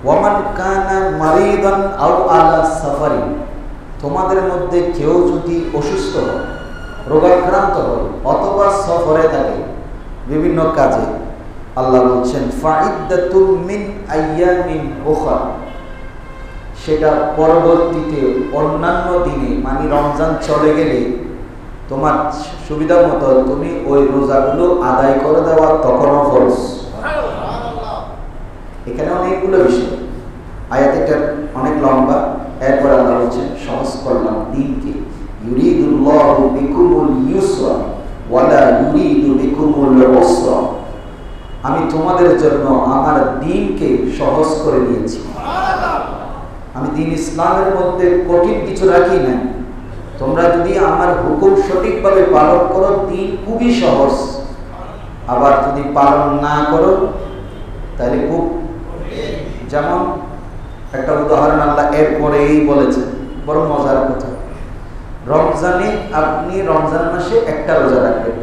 ওয়ামান কানা মারিদান আও আলা সাফারি, তোমাদের মধ্যে কেউ যদি অসুস্থ হয়, রোগাক্রান্ত হয় অথবা সফরে থাকে বিভিন্ন কাজে, আল্লাহ বলছেন ফাইদ্দাতুম মিন আইয়ামিন উখরা, সেটা পরবর্তীতে অন্যান্য দিনে, মানে রমজান চলে গেলে তোমার সুবিধা মতো তুমি ওই রোজাগুলো আদায় করে দেওয়া তখনও ফরজ। এখানে অনেকগুলো বিষয়, আয়াতটা অনেক লম্বা। এরপর আল্লাহ বলছেন সহজ করলাম দিনকে, ইউরিদুল্লাহু বিকুমুল ইউসরা ওয়ালা ইউরিদু বিকুমুল উসরা, আমি তোমাদের জন্য আমার দিনকে সহজ করে দিয়েছি। আমি দিন ইসলামের মধ্যে কঠিন কিছু রাখি না। তোমরা যদি আমার হুকুম সঠিকভাবে পালন করো দিন খুবই সহজ, আবার যদি পালন না করো তাহলে খুব, যেমন একটা উদাহরণ আল্লাহ এরপরেই বলেছেন, বড় মজার কথা। রমজানে আপনি রমজান মাসে একটা রোজা রাখবেন,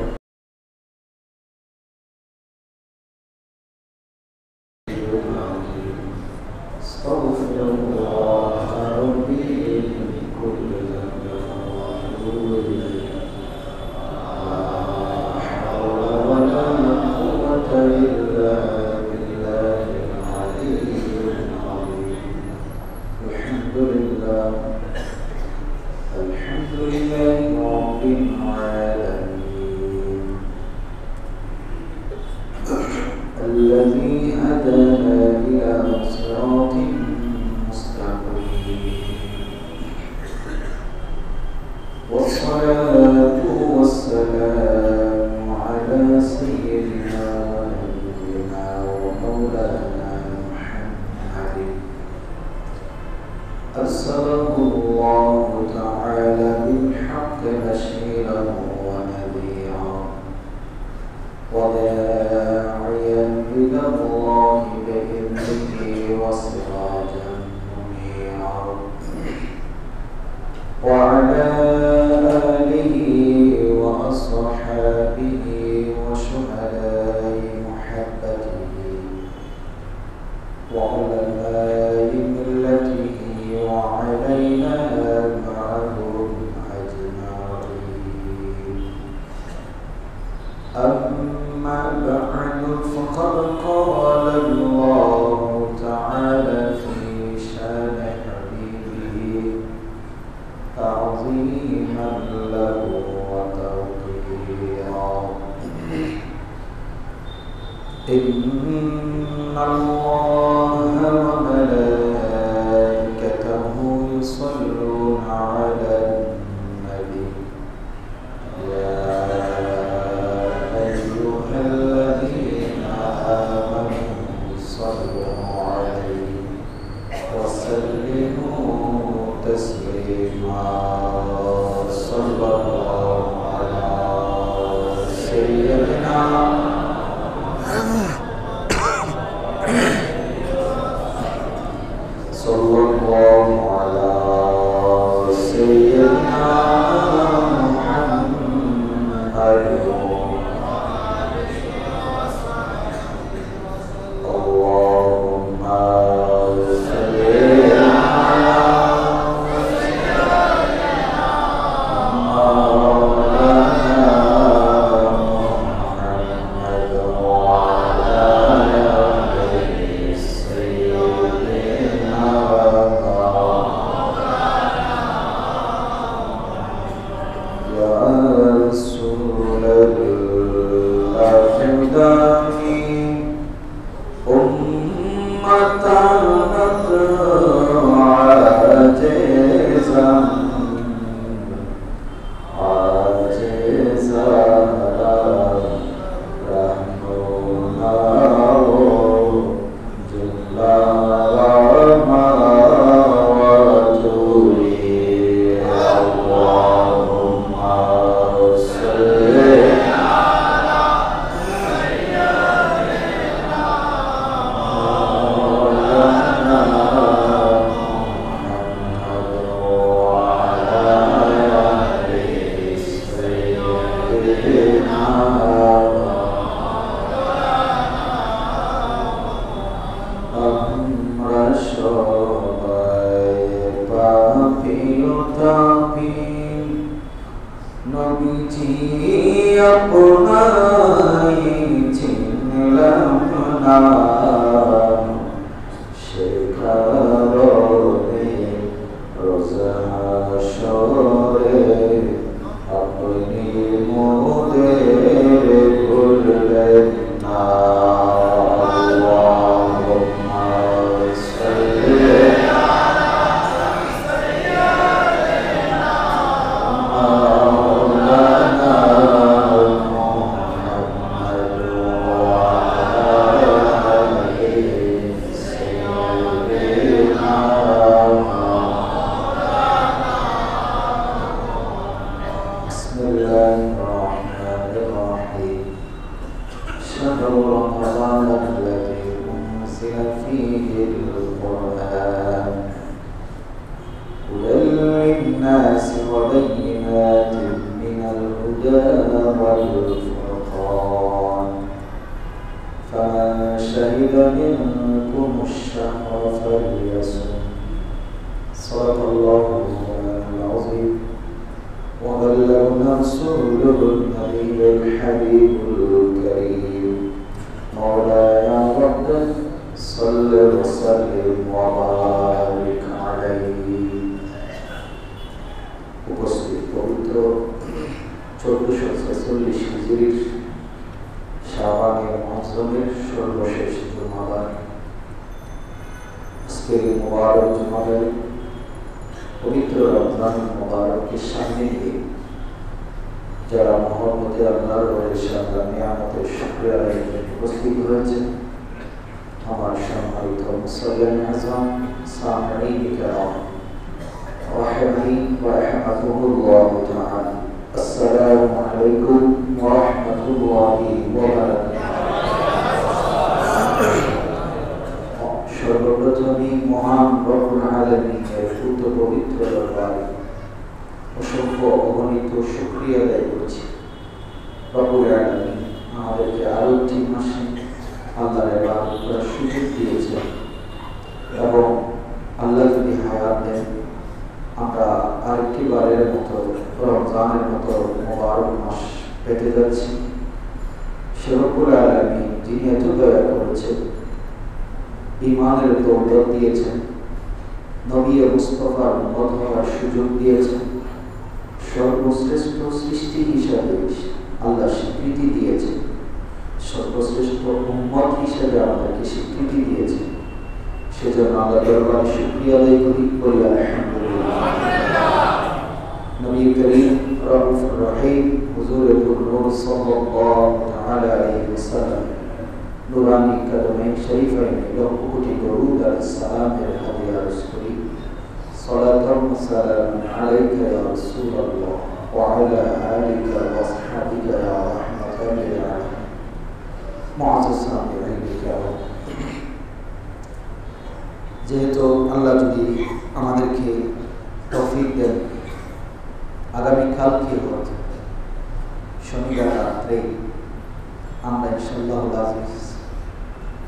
الذي هدانا إلى صراط مستقيم والصلاة والسلام على سيدنا ونبينا ومولانا محمد أرسله الله تعالى بالحق بشيرا ونذيرا وداعيا إلى الله بإذنه وسراجا منيرا وعلى آله وأصحابه وشهداء محبته وعلماء ملته وعلينا معهم أجمعين. أما بعد فقد قال الله تعالى في شان حبيبه تعظيما له وتوقيرا إن الله وملائكته يصلون على النبي يا أيها الذين آمنوا صلوا عليه وسلموا تسليما صلى الله على سيدنا صلى الله على سيدنا محمد اللهم صل على مولانا محمد وعلى آله سيدنا يا رسول الله فداني أمتنا عاجزا رحمنا جل وعلا وتولي اللهم صل على সবাই পাপী ও তাপী, নবীজি আপনায় চিনলাম না, সে কারণে রোজ হাসরে আপনি মোদের ভুলবেন না। আল্লাহুম্মা সাল্লি মাওলানা মুহাম্মদ ওয়া আলা আলি সাইয়্যিদিনা বিসমিল্লাহির রাহমানির রাহিম। শাহরু রমাদান আল্লাযী উনজিলা ফীহিল কুরআন হুদাল লিন-নাসি ওয়া বায়্যিনাতিন মিনাল হুদা ওয়াল ফুরকান ফামান শাহিদা মিনকুমুশ শাহরা ফালইয়াসুম। সাদাকাল্লাহুল আযীম। وبلغنا رسوله النبي الحبيب الكريم مولاي رب صل وسلم وبارك عليه। উপস্থিত পবিত্র 1446 হিজরির শাবানের মৌসুমের সর্বশেষ জুমাবার আজকের মুবারক জুমাবার পবিত্র রমজান মুবারকের সামনে দিয়ে যারা মহব্বতে আল্লাহর ওয়ালিশানের নিয়ামতের শুকরিয়া আদায় করতে উপস্থিত হয়েছেন, আমার সম্মানিত মুসল্লিয়ান আযম সামিঈন কিরাম রাহিমানি ওয়া রাহমাতুল্লাহ তাআলা, আসসালামু আলাইকুম ওয়া রাহমাতুল্লাহি ওয়া বারাকাতুহু। সর্বপ্রথমে মহান রব্বুল আলামিনের পূত পবিত্র দরবারে অসংখ্য অগণিত শুকরিয়া আদায় করছি। রব্বুল আলামিন আমাদেরকে আরো 3 মাসে আল্লাহর ইবাদত করার সুযোগ দিয়েছেন এবং আল্লাহ যদি হায়াত দেন আমরা আরেকটি বারের মতো রমজানের মতো মুবারক মাস পেতে যাচ্ছি। সে রব্বুল আলামিন যিনি এত দয়া করেছেন, ঈমানের দৌলত দিয়েছেন, নবী মুস্তাফার উম্মত হওয়ার সুযোগ দিয়েছেন, সর্বশ্রেষ্ঠ সৃষ্টি হিসাবে আল্লাহ স্বীকৃতি দিয়েছেন, সর্বশ্রেষ্ঠ উম্মত হিসাবে আমাদেরকে স্বীকৃতি দিয়েছেন। সেজন্য আল্লাহ দরবারে শুকরিয়া আদায় করি, বলি আলহামদুলিল্লাহ। নবী করিম রাউফুর রহিম হুজুর নূর সাল্লাল্লাহু তাআলা আলাইহি ওয়াসাল্লাম নুরানি কদমাইন শরীফাইন লক্ষ কোটি দরুদ আর সালামের হাদিয়া আরজ করি। সালাতাম ওয়া সালামুন আলাইকা ইয়া রাসূলুল্লাহ ওয়া আলা আলিকা ওয়া আসহাবিকা ইয়া রাহমাতাল লিল আলামিন। মুআজ্জাজ সামিঈন কিরাম, যেহেতু আল্লাহ যদি আমাদেরকে তৌফিক দেন, আগামীকালকে শনিবার রাত্রে আমরা ইনশাআল্লাহুল আজিজ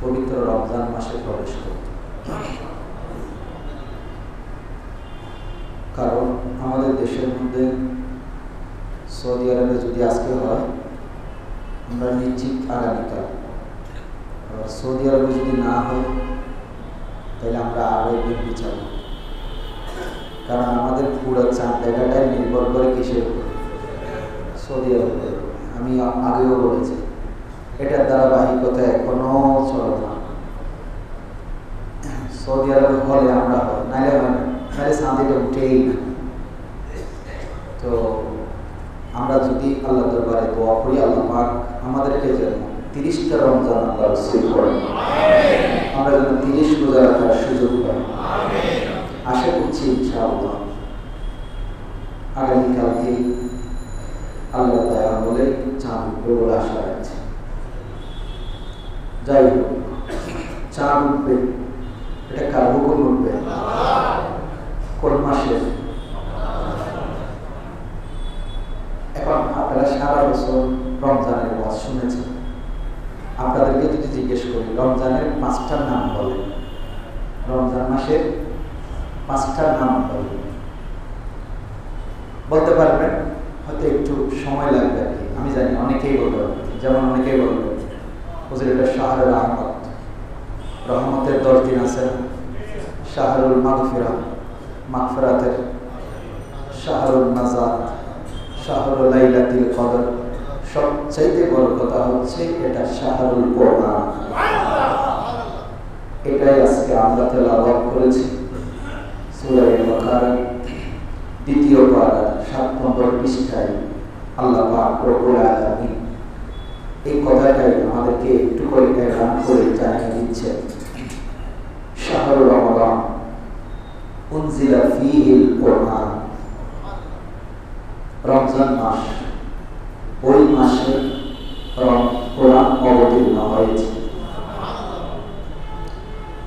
পবিত্র রমজান মাসে প্রবেশ করব। কারণ আমাদের দেশের মধ্যে সৌদি আরবে যদি আজকে হয় আমরা নিশ্চিত আগামীকাল, আর সৌদি আরবে যদি না হয় তাহলে আমরা আরও একদিন পিছাব। কারণ আমাদের পুরো চাঁদ দেখাটাই নির্ভর করে কিসের উপর? সৌদি আরবের। আমি আগেও বলেছি এটার ধারাবাহিকতা এখনো চলে না। সৌদি আরবে হলে আমরা হয়, নাইলে হয় না, নাইলে শান্তিটা উঠেই না। তো আমরা যদি আল্লাহ দরবারে দোয়া করি, আল্লাহ পাক আমাদেরকে যেন 30টা রমজান আল্লাহ নসিব করেন, আমরা যেন 30 রোজা রাখার সুযোগ পাই। আশা করছি ইনশাআল্লাহ আগামীকালকে আল্লাহ দয়া বলে চাঁদ উঠবে বলে আশা রাখছি। যাই হোক, চাঁদ উঠবে এটা কার হুকুম উঠবে? কোন মাসে? এখন আপনারা সারা বছর রমজানের ওয়াজ শুনেছেন, আপনাদেরকে যদি জিজ্ঞেস করি রমজানের 5টা নাম বলেন, রমজান মাসের 5টা নাম বলতে পারবেন, হয়তো একটু সময় লাগবে আর কি, আমি জানি অনেকেই বলতে পারবেন। যেমন অনেকেই বলবেন হুজুর এটা শাহরুল আহমদ, রহমতের 10 দিন আছে, শাহরুল মাগফিরা, মাগফিরাতের, শাহরুল নাজাত, শাহরুল লাইলাতুল কদর, সবচাইতে বড় কথা হচ্ছে এটা শাহরুল কোরআন। এটাই আজকে আমরা তেলাওয়াত করেছি সূরা আল-বাকারা 2য় পারা 7 নম্বর পৃষ্ঠায়। আল্লাহ পাক রব্বুল আলামিন এই কথাটাই আমাদেরকে একটু করে এলান করে জানিয়ে দিচ্ছেন, শাহরুর রমাদান উনজিলা ফীহিল কোরআন, রমজান মাস, ওই মাসে কোরআন অবতীর্ণ হয়েছে।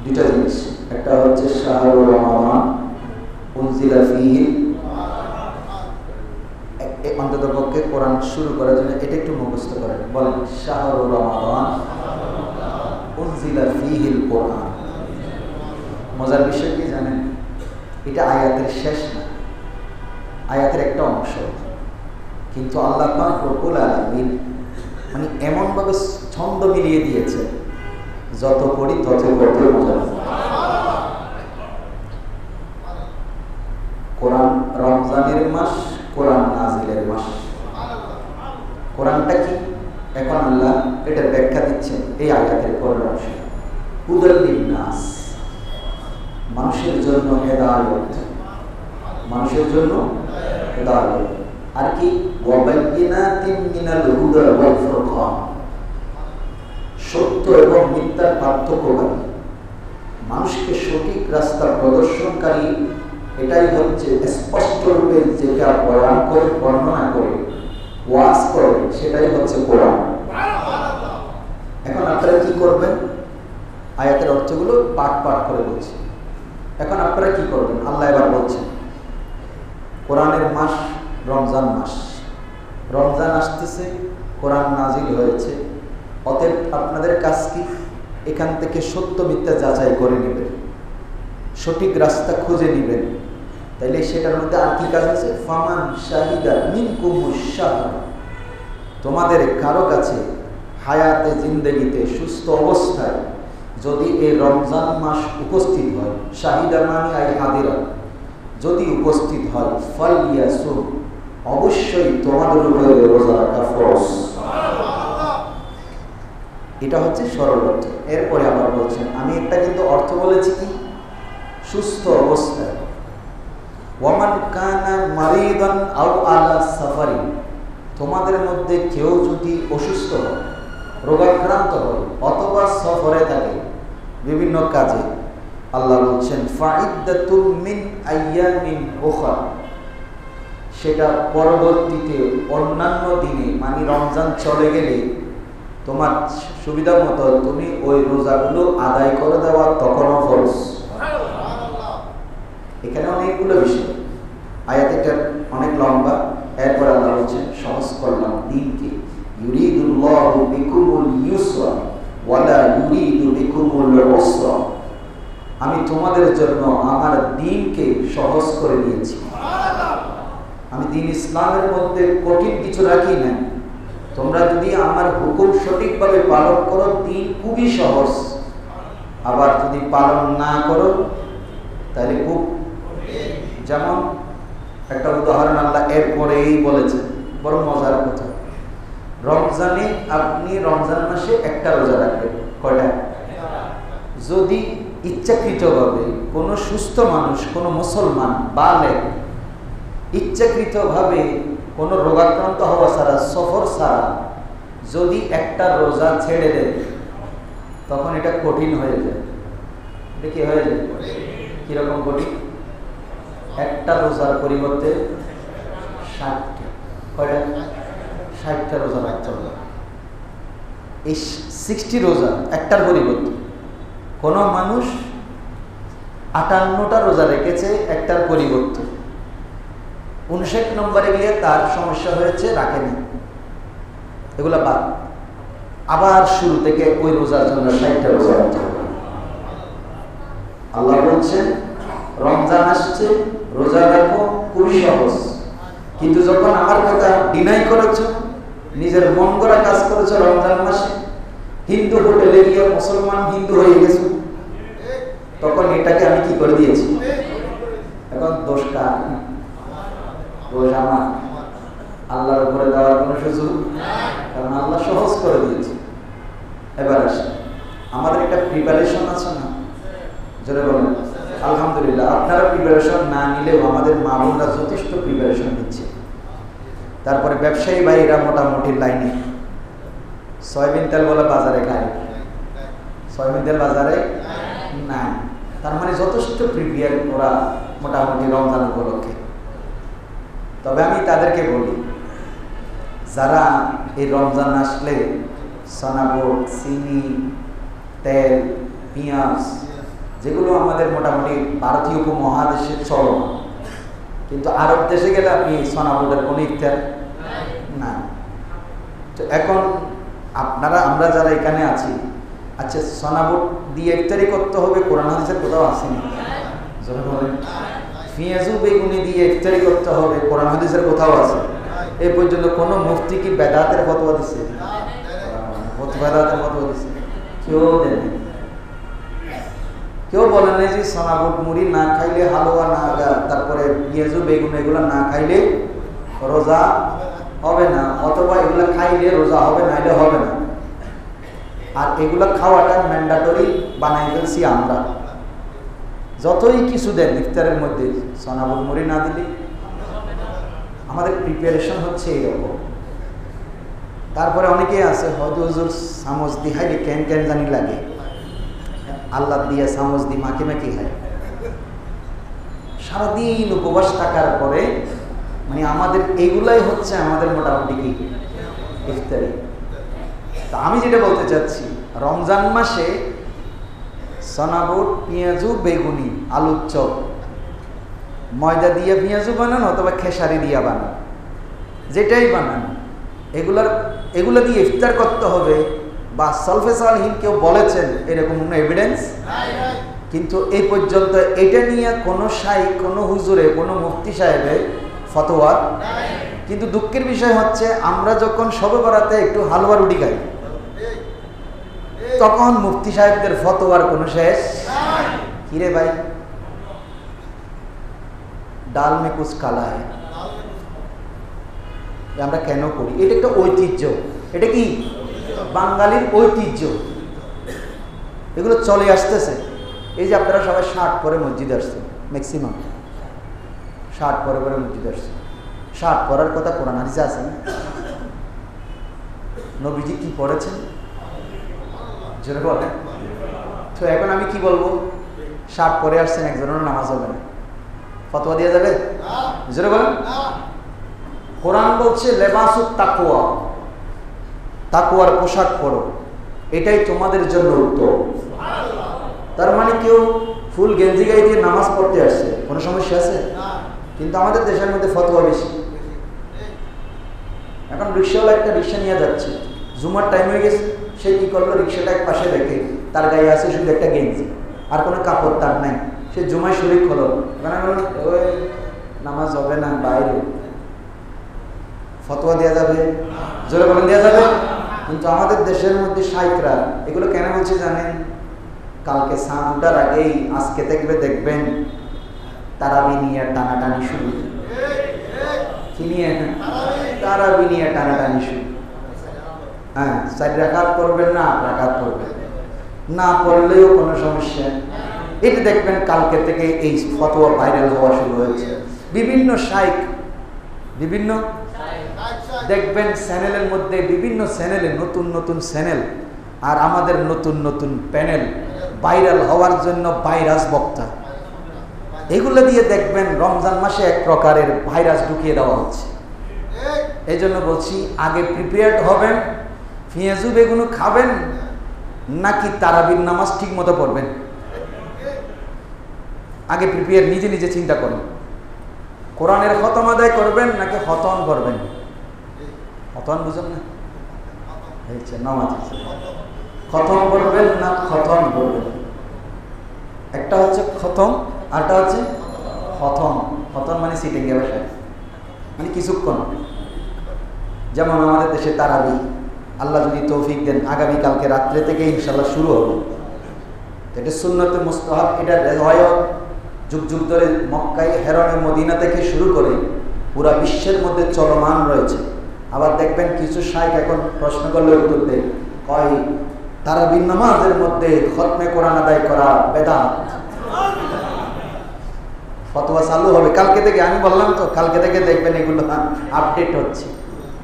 দুটা জিনিস, একটা হচ্ছে শাহরুর রমাদান উনজিলা ফীহিল, অন্তত পক্ষে কোরআন শুরু করার জন্য এটা একটু মুখস্থ করেন, বলেন শাহরুর রমাদান উনজিলা ফীহিল কোরআন। মজার বিষয় কি জানেন, এটা আয়াতের শেষ না, আয়াতের একটা অংশ, কিন্তু আল্লাহ পাক রব্বুল আলামিন মানে এমনভাবে ছন্দ মিলিয়ে দিয়েছে, যত পড়ি তত পড়তে মজা। কোরআন রমজানের মাস, কোরআন নাজিলের মাস। কোরআনটা কি, এখন আল্লাহ এটার ব্যাখ্যা দিচ্ছেন এই আয়াতের পরের অংশে। হুদাল লিন্নাস, মানুষের জন্য হেদায়েত, মানুষের জন্য হেদায়েত। আর কি, ওয়াবাইয়িনাতিন মিনাল হুদা ওয়াল ফুরকান, সত্য এবং মিথ্যার পার্থক্যকারী, মানুষকে সঠিক রাস্তা প্রদর্শনকারী। এটাই হচ্ছে স্পষ্ট রূপে যেটা বয়ান করে, বর্ণনা করে, ওয়াজ করে, সেটাই হচ্ছে কোরআন। এখন আপনারা কি করবেন, আয়াতের অর্থগুলো পাঠ পাঠ করে বলছি। এখন আপনারা কি করবেন, আল্লাহ এবার বলছেন কোরআনের মাস রমজান মাস, রমজান আসতেছে, কোরআন নাজিল হয়েছে, অতএব আপনাদের কাজ কি, এখান থেকে সত্য মিথ্যা যাচাই করে নেবেন, সঠিক রাস্তা খুঁজে নেবেন। তাইলে সেটার মধ্যে আর কি কাজ আছে, ফামান শাহিদা মিনকুমুশ শাহর, তোমাদের কারো কাছে হায়াতে জিন্দেগিতে সুস্থ অবস্থায় যদি এই রমজান মাস উপস্থিত হয়, শাহিদা মানে আই হাদিরা, যদি উপস্থিত হয়, ফালিয়াসুম, অবশ্যই তোমাদের উপরে রোজা রাখা ফরজ। এটা হচ্ছে সরল অর্থ। এরপরে আবার বলছেন, আমি একটা কিন্তু অর্থ বলেছি কি, সুস্থ অবস্থায়। ওয়ামান কানা মারিদান আও আলা সাফারি, তোমাদের মধ্যে কেউ যদি অসুস্থ হয়, রোগাক্রান্ত হয়, অথবা সফরে থাকে বিভিন্ন কাজে, আল্লাহ বলছেন ফাইদ্দাতুম মিন আইয়ামিন উখরা, সেটা পরবর্তীতে অন্যান্য দিনে, মানে রমজান চলে গেলে তোমার সুবিধা মতো তুমি ওই রোজাগুলো আদায় করে দেওয়া তখনও ফরজ। এখানে অনেকগুলো বিষয়, আয়াতটা অনেক লম্বা। এরপর আল্লাহ বলছেন সহজ করলাম দ্বীনকে, ইউরিদুল্লাহু বিকুমুল ইউসরা ওয়ালা ইউরিদু বিকুমুল উসরা, আমি তোমাদের জন্য আমার দ্বীনকে সহজ করে দিয়েছি। আমি দ্বীন ইসলামের মধ্যে কঠিন কিছু রাখি না, তোমরা যদি আমার হুকুম সঠিকভাবে পালন করো, দ্বীন খুবই সহজ। আবার যদি পালন না করো তাহলে খুব, যেমন একটা উদাহরণ আল্লাহ এরপরেই বলেছেন, বড় মজার কথা। রমজানে আপনি রমজান মাসে একটা রোজা রাখবেন, কয়টা? যদি ইচ্ছাকৃতভাবে কোনো সুস্থ মানুষ, কোনো মুসলমান বালেগ ইচ্ছাকৃতভাবে কোনো রোগাক্রান্ত হওয়া ছাড়া, সফর ছাড়া যদি একটা রোজা ছেড়ে দেয়, তখন এটা কঠিন হয়ে যায়। এটা কি হয়ে যায়? কিরকম কঠিন? একটা রোজার পরিবর্তে 60টা, কয়টা? 60টা রোজা রাখতে হবে। এই 60 রোজা একটার পরিবর্তে কোনো মানুষ 58টা রোজা রেখেছে একটার পরিবর্তে, 59 নম্বরে গিয়ে তার সমস্যা হয়েছে, রাখেনি, এগুলা বাদ। আবার শুরু থেকে ওই রোজার জন্য 60টা রোজা রাখতে হবে। আল্লাহ বলছেন রমজান আসছে, রোজা রাখো, খুবই সহজ। কিন্তু যখন আমার কথা ডিনাই করেছো, নিজের মন গড়া কাজ করেছো রমজান মাসে, হিন্দু হোটেলে গিয়ে মুসলমান হিন্দু হয়ে গেছো, তখন এটাকে আমি কি করে দিয়েছি? এখন দোষ কার? দোষ আমার। আল্লাহর উপরে দেওয়ার কোনো সুযোগ, কারণ আল্লাহ সহজ করে দিয়েছে। এবার আসে, আমাদের একটা প্রিপারেশন আছে না? জোরে বলেন আলহামদুলিল্লাহ। আপনারা প্রিপারেশন না নিলেও আমাদের মা বোনরা যথেষ্ট প্রিপারেশন নিচ্ছে। তারপরে ব্যবসায়ী ভাইরা মোটামুটি লাইনে, সয়াবিন তেল বলে বাজারে খায়, সয়াবিন তেল বাজারে নাই। তার মানে যথেষ্ট প্রিপেয়ার করা মোটামুটি রমজান উপলক্ষে। তবে আমি তাদেরকে বলি, যারা এই রমজান আসলে সনাবট, চিনি, তেল, পেঁয়াজ, যেগুলো আমাদের মোটামুটি ভারতীয় উপমহাদেশে চলো, কিন্তু আরব দেশে গেলে আপনি সনাবটের কোনো ইফতার না। তো এখন আপনারা, আমরা যারা এখানে আছি, আচ্ছা সনাবট দিয়ে ইফতারি করতে হবে, কোরআন হাদিসের কোথাও আসেনি। যারা বলেন পেঁয়াজু বেগুনি দিয়ে ইফতারি করতে হবে, কোরআন হাদিসের কোথাও আছে? এই পর্যন্ত কোনো মুফতি কি বেদাতের ফতোয়া দিচ্ছে? বেদাতের ফতোয়া দিচ্ছে? কেউ দেয়নি। কেউ বলে নাই যে সনাবট মুড়ি না খাইলে, হালুয়া না, তারপরে পেঁয়াজু বেগুন এগুলো না খাইলে রোজা হবে না, অথবা এগুলো খাইলে রোজা হবে, নাইলে হবে না। আর এগুলো খাওয়াটা ম্যান্ডাটরি বানাই ফেলছি আমরা। যতই কিছু দেন ইফতারের মধ্যে, সনাবট মুড়ি না দিলে আমাদের প্রিপারেশন হচ্ছে এইরকম। তারপরে অনেকেই আছে হয়তো হুজুর চামচ দি খাইলে কেন কেন জানি লাগে, আল্লাহ দিয়ে চামচ দি মাখে মাখে খায়। সারাদিন উপবাস থাকার পরে মানে আমাদের এগুলাই হচ্ছে আমাদের মোটামুটি কি ইফতারি। তা আমি যেটা বলতে চাচ্ছি, রমজান মাসে সনাবট, পেঁয়াজু বেগুনি, আলুর চপ, ময়দা দিয়ে পেঁয়াজু বানান অথবা খেসারি দিয়া বানান, যেটাই বানান, এগুলো দিয়ে ইফতার করতে হবে বা সলফে সালহীন কেউ বলেছেন এরকম কোনো এভিডেন্স, কিন্তু এই পর্যন্ত এটা নিয়ে কোনো শাইখ, কোনো হুজুরে, কোনো মুফতি সাহেবের ফতোয়া। কিন্তু দুঃখের বিষয় হচ্ছে আমরা যখন শবে বরাতে একটু হালুয়া রুটি খাই, তখন মুফতি সাহেবদের ফতোয়ার কোনো শেষ। কিরে ভাই, ডাল মে কুছ কালা হয়, আমরা কেন করি? এটা একটা ঐতিহ্য, এটা কি বাঙালির ঐতিহ্য, এগুলো চলে আসতেছে। এই যে আপনারা সবাই শার্ট পরে মসজিদে আসছেন, ম্যাক্সিমাম শার্ট পরে পরে মসজিদে আসছে। শার্ট পরার কথা কোরআন হাদিসে আছে না? নবীজি কি পড়েছেন জোরে বলেন তো। এখন আমি কি বলবো? শার্ট পরে আসছেন, একজনের নামাজ হবে না, ফতোয়া দেওয়া যাবে? জোরে বলেন। কোরআন বলছে লেবাসুত তাকওয়া, তাকওয়ার পোশাক পরো, এটাই তোমাদের জন্য উত্তম। তার মানে কেউ ফুল গেঞ্জি গায়ে দিয়ে নামাজ পড়তে আসছে, কোনো সমস্যা আছে? কিন্তু আমাদের দেশের মধ্যে ফতোয়া বেশি। এখন রিক্সাওয়ালা একটা রিক্সা নিয়ে যাচ্ছে, জুমার টাইম হয়ে গেছে, সে কি করলো, রিক্সাটা এক পাশে রেখে তার গায়ে আছে শুধু একটা গেঞ্জি, আর কোনো কাপড় তার নাই, সে জুমায় শরীক হলো, ওই নামাজ হবে না, বাইরে। ফতোয়া দেওয়া যাবে? জোরে বলেন দেওয়া যাবে? কিন্তু আমাদের দেশের মধ্যে শাইখরা এগুলো কেন বলছে জানেন? কালকে সান উঠার আগেই আজকে দেখবেন তারাবি নিয়ে টানাটানি শুরু। কি নিয়ে? তারাবি নিয়ে টানাটানি শুরু। হ্যাঁ, 4 রাকাত পড়বেন না 8 রাকাত পড়বেন, না পড়লেও কোনো সমস্যা। এটা দেখবেন কালকে থেকে এই ফতোয়া ভাইরাল হওয়া শুরু হয়েছে। বিভিন্ন শাইখ, বিভিন্ন দেখবেন চ্যানেলের মধ্যে, বিভিন্ন চ্যানেলে নতুন নতুন চ্যানেল, আর আমাদের নতুন নতুন প্যানেল ভাইরাল হওয়ার জন্য ভাইরাস বক্তা, এগুলো দিয়ে দেখবেন রমজান মাসে এক প্রকারের ভাইরাস ঢুকিয়ে দেওয়া হচ্ছে। এই জন্য বলছি, আগে প্রিপেয়ার্ড হবেন, পেঁয়াজু বেগুন খাবেন নাকি তারাবির নামাজ ঠিক মতো পড়বেন, আগে প্রিপেয়ার নিজে নিজে চিন্তা করুন। কোরআনের খতম আদায় করবেন নাকি খতম করবেন? খতম বুঝেন না? নামাজ খতম করবেন না খতম করবেন? একটা হচ্ছে খতম, আরটা হচ্ছে খতম। খতম মানে সিটিং এ বসে, মানে কিছুক্ষণ। যেমন আমাদের দেশে তারাবি, আল্লাহ যদি তৌফিক দেন আগামীকালকে রাত্রে থেকে ইনশাল্লাহ শুরু হবে। এটা সুন্নতে মুস্তাহাব, এটা রেওয়ায়ত যুগ যুগ ধরে মক্কায়, হেরনে, মদিনা থেকে শুরু করে পুরা বিশ্বের মধ্যে চলমান রয়েছে। আবার দেখবেন কিছু শাইখ এখন প্রশ্ন করলে উত্তর দেয়, কয় তারাবির নামাজের মধ্যে খতমে কোরআন আদায় করা বেদাত। ফতোয়া চালু হবে কালকে থেকে, আমি বললাম তো কালকে থেকে দেখবেন এগুলো আপডেট হচ্ছে।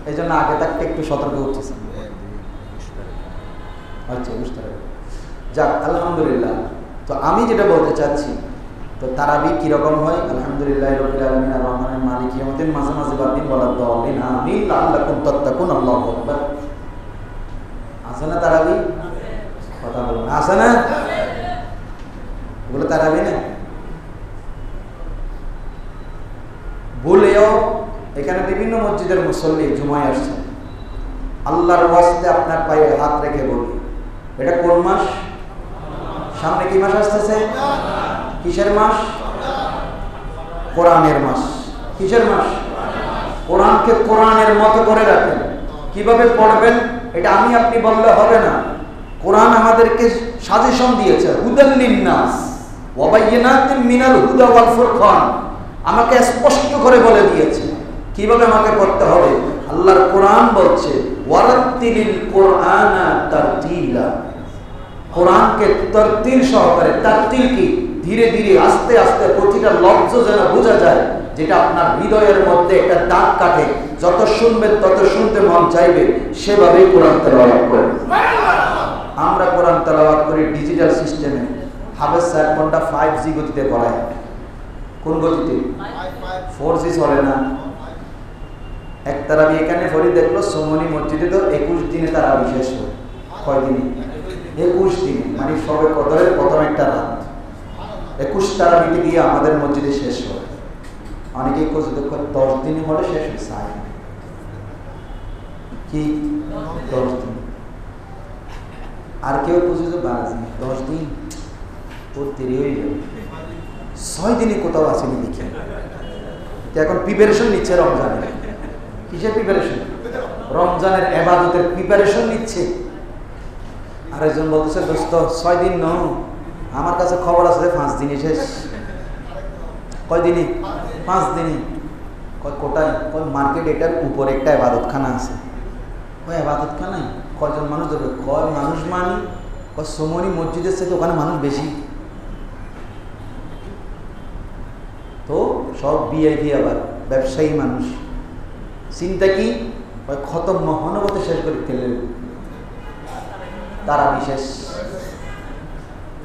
এই জন্য আগে থাকতে একটু সতর্ক উঠতেছেন। আচ্ছা, বুঝতে পারবেন। যাক, আলহামদুলিল্লাহ। তো আমি যেটা বলতে চাচ্ছি, তো তারাবি কিরকম হয়? আলহামদুলিল্লাহ রাব্বিল আলামিন আর রহমানির মালিক ইয়াউমিদ্দিন, মাঝে মাঝে বাদিন বলার দলিন আমিন লাআল্লাকুম তাত্তাকুন, আল্লাহু আকবার। আছে না তারাবি? কথা বলুন, আছে না? এগুলো তারাবি না? বলেও এখানে বিভিন্ন মসজিদের মুসল্লি জুমায় আসছে, আল্লাহর ওয়াস্তে আপনার পায়ে হাত রেখে বলি, এটা কোন মাস? সামনে কি মাস আসতেছে? কিসের মাস? কোরআনের মাস। কিসের মাস? কোরআনকে কোরআনের মতো করে রাখেন। কিভাবে পড়বেন এটা আমি আপনি বললে হবে না। কোরআন আমাদেরকে সাজেশন দিয়েছে, হুদাল লিন্নাস ওয়া বাইয়িনাতিন মিনাল হুদা ওয়াল ফুরকান। আমাকে স্পষ্ট করে বলে দিয়েছে কিভাবে আমাকে পড়তে হবে। আল্লাহর কোরআন বলছে ওয়ারাত্তিলিল কোরআনা তারতিলা, কোরআনকে তরতিল সহকারে। তারতিল কি? ধীরে ধীরে, আস্তে আস্তে, প্রতিটা লফজ যেন বোঝা যায়, যেটা আপনার হৃদয়ের মধ্যে একটা দাগ কাটে। যত শুনবেন তত শুনতে মন চাইবে। সেভাবে কোরআন তেলাওয়াত করেন। আমরা কোরআন তেলাওয়াত করি ডিজিটাল সিস্টেমে। হাফেজ স্যার কোনটা 5G গতিতে পড়ায়। কোন গতিতে? 4G চলে না। এক তারাবি এখানে পড়ি দেখলো সোমনি মসজিদে, তো 21 দিনে তারাবি শেষ হয়। কয় দিনে? 21 দিনে, মানে সবে কদরের প্রথম একটা রাত 21 তারাবিতে গিয়ে আমাদের মসজিদে শেষ হয়। অনেকেই কোচ 10 দিনে পরে শেষ হয়। কি 10 দিন? আর কেউ কোচে তো 10 দিন তোর দেরি হয়ে যাবে। 6 দিনে কোথাও আসেনি দেখে। এখন প্রিপারেশন নিচ্ছে রমজানের। কিসের প্রিপারেশন? রমজানের ইবাদতের প্রিপারেশন নিচ্ছে। আরেকজন বলতেছে দোস্ত 6 দিন ন, আমার কাছে খবর আছে 5 দিনই শেষ। কয় দিনই? 5 দিনই। কয় কোটায়? কয় মার্কেট এটার উপরে একটা ইবাদতখানা আছে। কয় ইবাদতখানায় কয়জন মানুষ যাবে? কয় মানুষ মানি? কয় সোমনি মসজিদের থেকে ওখানে মানুষ বেশি। তো সব ভিআইপি, আবার ব্যবসায়ী মানুষ। চিন্তা কি? খতম মহানবতে শেষ করে ফেললেন। তারাবি শেষ,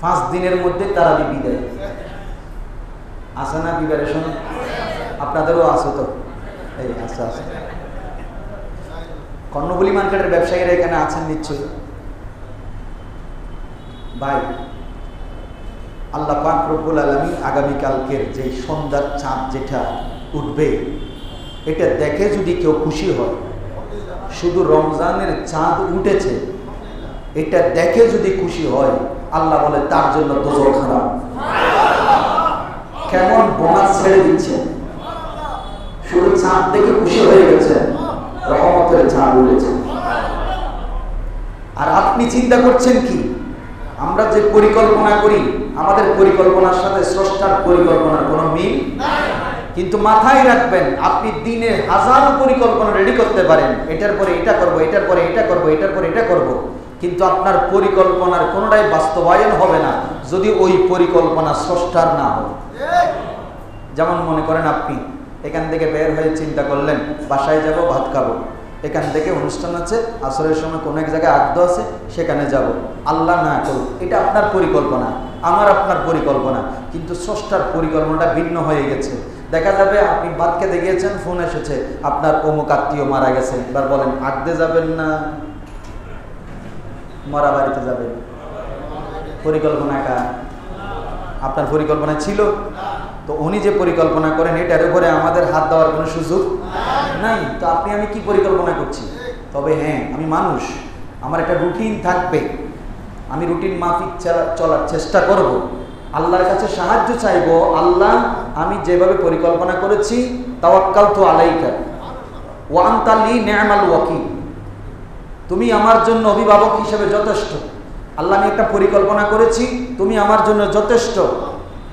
5 দিনের মধ্যে তারাবি বিদায়। আছে না প্রিপারেশন? আপনাদেরও আছে তো? এই আছে আছে। কর্ণফুলী মার্কেটের ব্যবসায়ীরা এখানে আছেন নিশ্চয়ই। ভাই, আল্লাহ পাক রব্বুল আলামিন আগামীকালকের যে সন্ধ্যার চাঁদ যেটা উঠবে, এটা দেখে যদি কেউ খুশি হয়, শুধু রমজানের চাঁদ উঠেছে এটা দেখে যদি খুশি হয়, আল্লাহ বলে তার জন্য দোজখ হারাম। কেমন বোনাস ছেড়ে দিচ্ছে! শুধু চাঁদ দেখে খুশি হয়ে গেছে, রহমতের চাঁদ উঠেছে। আর আপনি চিন্তা করছেন কি? আমরা যে পরিকল্পনা করি, আমাদের পরিকল্পনার সাথে স্রষ্টার পরিকল্পনার কোনো মিল নাই। কিন্তু মাথায় রাখবেন, আপনি দিনে 1000 পরিকল্পনা রেডি করতে পারেন, এটার পরে এটা করব, এটার পরে এটা করব, এটার পরে এটা করব, কিন্তু আপনার পরিকল্পনার কোনোটাই বাস্তবায়ন হবে না যদি ওই পরিকল্পনা স্রষ্টার না হয়। যেমন মনে করেন আপনি এখান থেকে বের হয়ে চিন্তা করলেন বাসায় যাব, ভাত খাবো, এখান থেকে অনুষ্ঠান আছে, আসরের সময় কোনো এক জায়গায় আড্ডা আছে, সেখানে যাব। আল্লাহ না করুক, এটা আপনার পরিকল্পনা, আমার আপনার পরিকল্পনা, কিন্তু স্রষ্টার পরিকল্পনাটা ভিন্ন হয়ে গেছে। দেখা যাবে আপনি ভাত খেতে গিয়েছেন, ফোন এসেছে আপনার অমুক আত্মীয় মারা গেছে। এবার বলেন আড্ডে যাবেন না মরা বাড়িতে যাবেন? পরিকল্পনাটা আপনার পরিকল্পনা ছিল তো, উনি যে পরিকল্পনা করেন এটার উপরে আমাদের হাত দেওয়ার কোনো সুযোগ নাই। তো আপনি আমি কি পরিকল্পনা করছি? তবে হ্যাঁ, আমি মানুষ, আমার একটা রুটিন থাকবে, আমি রুটিন মাফিক চলার চেষ্টা করব। আল্লাহর কাছে সাহায্য চাইবো, আল্লাহ আমি যেভাবে পরিকল্পনা করেছি তাওয়াক্কালতু আলাইকা ওয়া আনতা লি নি'মাল ওয়াকিল, তুমি আমার জন্য অভিভাবক হিসেবে যথেষ্ট। আল্লাহ আমি একটা পরিকল্পনা করেছি, তুমি আমার জন্য যথেষ্ট,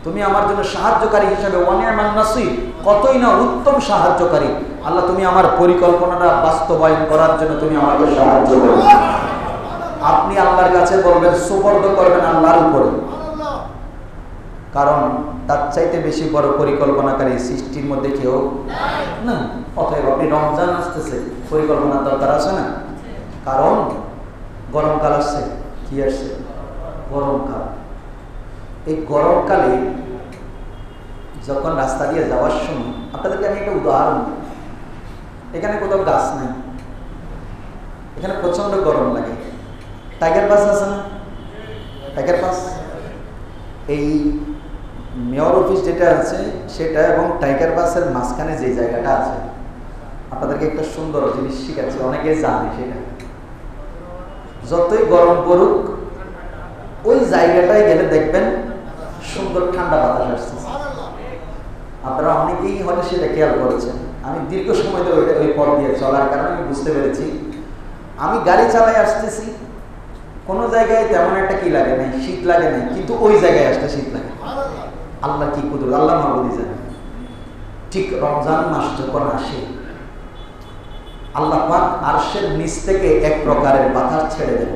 তুমি আমার জন্য সাহায্যকারী হিসেবে ওয়া নি'মান নাসির, কতই না উত্তম সাহায্যকারী। আল্লাহ তুমি আমার পরিকল্পনাটা বাস্তবায়ন করার জন্য তুমি আমাকে সাহায্য করো। আপনি আল্লাহর কাছে বলবেন, সুপর্দ করবেন আল্লাহর উপরে, কারণ তার চাইতে বেশি বড় পরিকল্পনাকারী সৃষ্টির মধ্যে কেউ না। অতএব আপনি রমজান আসতেছে, পরিকল্পনার দরকার আছে না? কারণ গরমকাল আসছে। কি আসছে? গরমকাল। এই গরমকালে যখন রাস্তা দিয়ে যাওয়ার সময়, আপনাদেরকে আমি একটা উদাহরণ দিই। এখানে কোথাও গাছ নাই, এখানে প্রচন্ড গরম লাগে। টাইগার পাস আছে না? টাইগার পাস, এই মেয়র অফিস যেটা আছে সেটা এবং টাইগার পাসের মাঝখানে যে জায়গাটা আছে, আপনাদেরকে একটা সুন্দর জিনিস শিখাচ্ছি, অনেকে জানে সেটা। যতই গরম পড়ুক ওই জায়গাটায় গেলে দেখবেন সুন্দর ঠান্ডা বাতাস আসছে। আপনারা অনেকেই হয়তো সেটা খেয়াল করেছেন। আমি দীর্ঘ সময় ধরে ওই পথ দিয়ে চলার কারণে আমি বুঝতে পেরেছি, আমি গাড়ি চালাই আসতেছি, কোনো জায়গায় তেমন একটা কি লাগে নাই, শীত লাগে নাই, কিন্তু ওই জায়গায় আসতে শীত লাগে। আল্লাহ কি কুদরত, আল্লাহ মাহবুবই জানে। ঠিক রমজান মাস যখন আসে, আল্লাহ পাক আরশের নিচ থেকে এক প্রকারের বাতাস ছেড়ে দেন।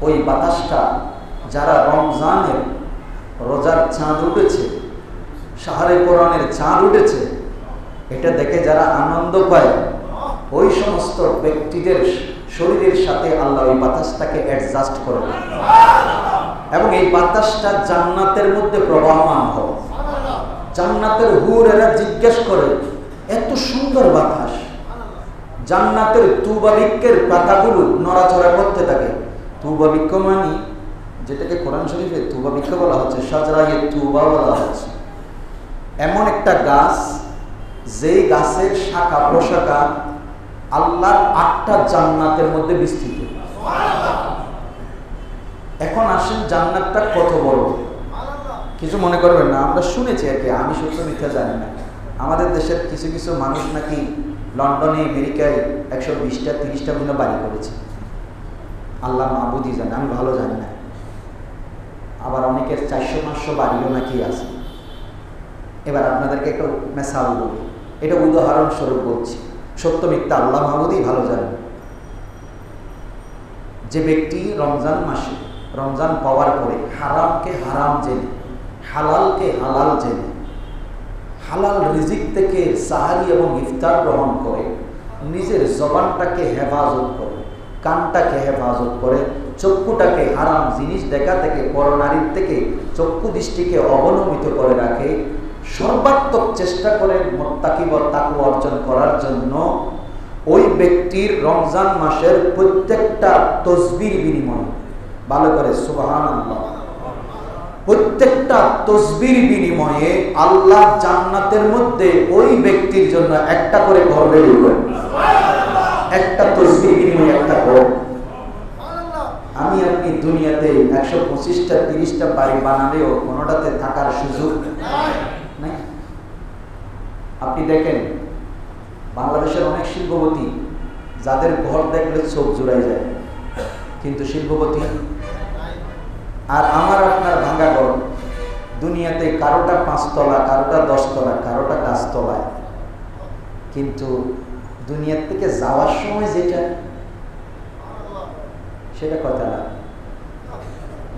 ওই বাতাসটা যারা রমজানের রোজার চাঁদ উঠেছে, শাহরে কোরআনের চাঁদ উঠেছে, এটা দেখে যারা আনন্দ পায়, ওই সমস্ত ব্যক্তিদের শরীরের সাথে আল্লাহ ওই বাতাসটাকে অ্যাডজাস্ট করে দেন এবং এই বাতাসটা জান্নাতের মধ্যে প্রবাহমান হয়। জান্নাতের হুরেরা জিজ্ঞেস করে, এত সুন্দর বাতাস, জান্নাতের তুবা বৃক্ষের পাতাগুলো নড়াচড়া করতে থাকে। তুবা বৃক্ষ মানে যেটাকে কোরআন শরীফে তুবা বৃক্ষ বলা হচ্ছে, সাজরায়ে তুবা বলা হচ্ছে, এমন একটা গাছ যেই গাছের শাখা প্রশাখা আল্লাহর 8টা জান্নাতের মধ্যে বিস্তৃত। এখন আসেন জান্নাতটা কত বড়, কিছু মনে করবেন না, আমরা শুনেছি আর কি, আমি সত্য মিথ্যা জানি না। আমাদের দেশের কিছু কিছু মানুষ নাকি লন্ডনে, আমেরিকায় 120টা 30টা বিভিন্ন বাড়ি করেছে। আল্লাহ মাহবুদই জানে, আমি ভালো জানি না। আবার অনেকের 400-500 বাড়িও নাকি আছে। এবার আপনাদেরকে একটা মেসাল বলি, এটা উদাহরণস্বরূপ বলছি, সত্য মিথ্যা আল্লাহ মাহবুদই ভালো জানেন। যে ব্যক্তি রমজান মাসে, রমজান পাওয়ার পরে হারামকে হারাম জেনে, হালালকে হালাল জেনে, হালাল রিজিক থেকে সাহারি এবং ইফতার গ্রহণ করে, নিজের জবানটাকে হেফাজত করে, কানটাকে হেফাজত করে, চক্ষুটাকে হারাম জিনিস দেখা থেকে, পরনারীর থেকে চক্ষু দৃষ্টিকে অবনমিত করে রাখে, সর্বাত্মক চেষ্টা করে মুত্তাকি বা তাকওয়া অর্জন করার জন্য, ওই ব্যক্তির রমজান মাসের প্রত্যেকটা তসবির বিনিময়ে, ভালো করে সুবহানাল্লাহ, প্রত্যেকটা তসবির বিনিময়ে আল্লাহ জান্নাতের মধ্যে ওই ব্যক্তির জন্য একটা করে ঘর রেডি করেন। একটা তসবির বিনিময়ে একটা ঘর। আমি আপনি দুনিয়াতে 125টা 30টা বাড়ি বানালেও কোনোটাতে থাকার সুযোগ নাই। আপনি দেখেন বাংলাদেশের অনেক শিল্পপতি যাদের ঘর দেখলে চোখ জুড়াই যায়, কিন্তু শিল্পপতি। আর আমার আপনার ভাঙা ঘর, দুনিয়াতে কারোটা 5 তলা, কারোটা 10 তলা, কারোটা 5 তলায়, কিন্তু দুনিয়ার থেকে যাওয়ার সময় যেটা, সেটা কত না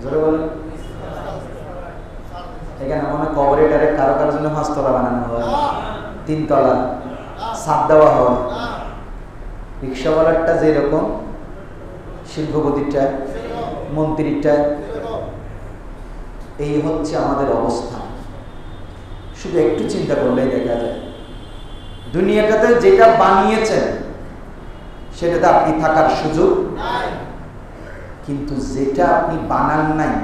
জোরে বলেন। এখানে মনে হয় কবরে ডাইরেক্ট কারো কারোর জন্য 5 তলা বানানো হয়, 3 তলা ছাদ দেওয়া হয়। রিক্সাওয়ালারটা যেরকম, শিল্পপতিটা, মন্ত্রীটা, এই হচ্ছে আমাদের অবস্থা। শুধু একটু চিন্তা করলেই দেখা যায়, দুনিয়াটাতে যেটা বানিয়েছেন সেটাতে আপনি থাকার সুযোগ নাই, কিন্তু যেটা আপনি বানান নাই,